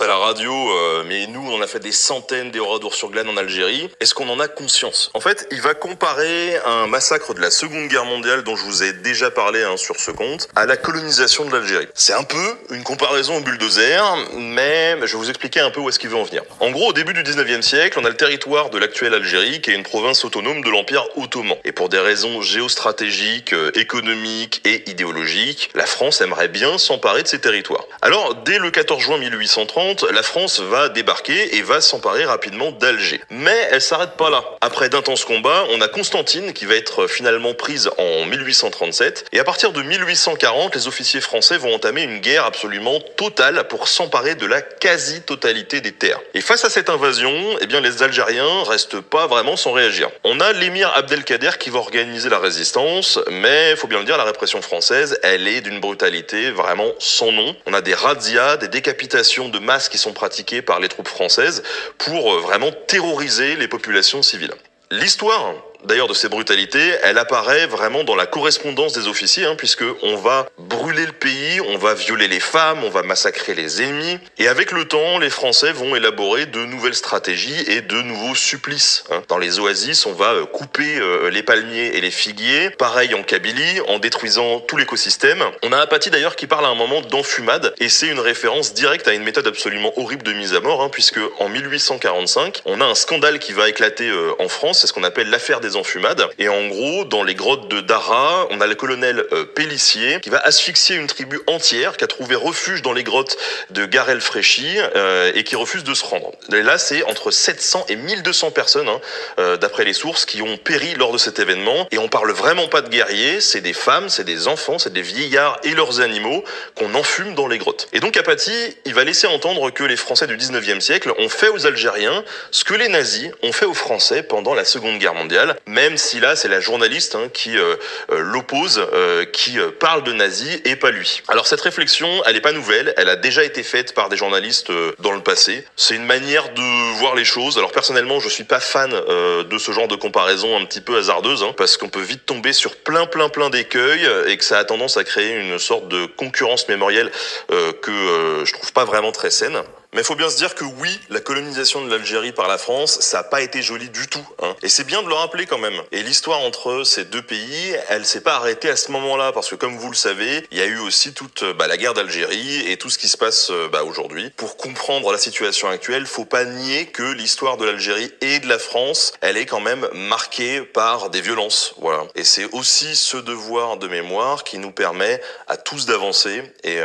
à la radio, mais nous, on a fait des centaines d'Oradour-sur-Glane en Algérie. Est-ce qu'on en a conscience? En fait, il va comparer un massacre de la Seconde Guerre mondiale, dont je vous ai déjà parlé sur ce compte, à la colonisation de l'Algérie. C'est un peu une comparaison au bulldozer, mais je vais vous expliquer un peu où est-ce qu'il veut en venir. En gros, au début du 19e siècle, on a le territoire de l'actuelle Algérie, qui est une province autonome de l'Empire ottoman. Et pour des raisons géostratégiques, économiques et idéologiques, la France aimerait bien s'emparer de ces territoires. Alors, dès le 14 juin 1830, la France va débarquer et va s'emparer rapidement d'Alger. Mais elle s'arrête pas là. Après d'intenses combats, on a Constantine qui va être finalement prise en 1837. Et à partir de 1840, les officiers français vont entamer une guerre absolument totale pour s'emparer de la quasi-totalité des terres. Et face à cette invasion, eh bien les Algériens restent pas vraiment sans réagir. On a l'émir Abdelkader qui va organiser la résistance, mais faut bien le dire, la répression française, elle est d'une brutalité vraiment sans nom. On a des razzias, des décapitations de masse qui sont pratiquées par les troupes françaises pour vraiment terroriser les populations civiles. L'histoire d'ailleurs de ces brutalités, elle apparaît vraiment dans la correspondance des officiers, puisque on va brûler le pays, on va violer les femmes, on va massacrer les ennemis. Et avec le temps, les Français vont élaborer de nouvelles stratégies et de nouveaux supplices. Dans les oasis, on va couper les palmiers et les figuiers. Pareil en Kabylie, en détruisant tout l'écosystème. On a Apathy d'ailleurs qui parle à un moment d'enfumade, et c'est une référence directe à une méthode absolument horrible de mise à mort, puisque en 1845, on a un scandale qui va éclater en France, c'est ce qu'on appelle l'affaire des enfumades. Et en gros, dans les grottes de Dara, on a le colonel Pélissier qui va asphyxier une tribu entière qui a trouvé refuge dans les grottes de Garel-Fréchy et qui refuse de se rendre. Et là, c'est entre 700 et 1200 personnes, d'après les sources, qui ont péri lors de cet événement. Et on parle vraiment pas de guerriers, c'est des femmes, c'est des enfants, c'est des vieillards et leurs animaux qu'on enfume dans les grottes. Et donc Apathy, il va laisser entendre que les Français du 19e siècle ont fait aux Algériens ce que les nazis ont fait aux Français pendant la Seconde Guerre mondiale, même si là c'est la journaliste qui l'oppose, qui parle de nazis et pas lui. Alors cette réflexion, elle est pas nouvelle, elle a déjà été faite par des journalistes dans le passé. C'est une manière de voir les choses. Alors personnellement, je suis pas fan de ce genre de comparaison un petit peu hasardeuse, parce qu'on peut vite tomber sur plein d'écueils et que ça a tendance à créer une sorte de concurrence mémorielle que je trouve pas vraiment très saine. Mais faut bien se dire que oui, la colonisation de l'Algérie par la France, ça a pas été joli du tout, Et c'est bien de le rappeler quand même. Et l'histoire entre ces deux pays, elle s'est pas arrêtée à ce moment-là, parce que comme vous le savez, il y a eu aussi toute la guerre d'Algérie et tout ce qui se passe aujourd'hui. Pour comprendre la situation actuelle, faut pas nier que l'histoire de l'Algérie et de la France, elle est quand même marquée par des violences, voilà. Et c'est aussi ce devoir de mémoire qui nous permet à tous d'avancer et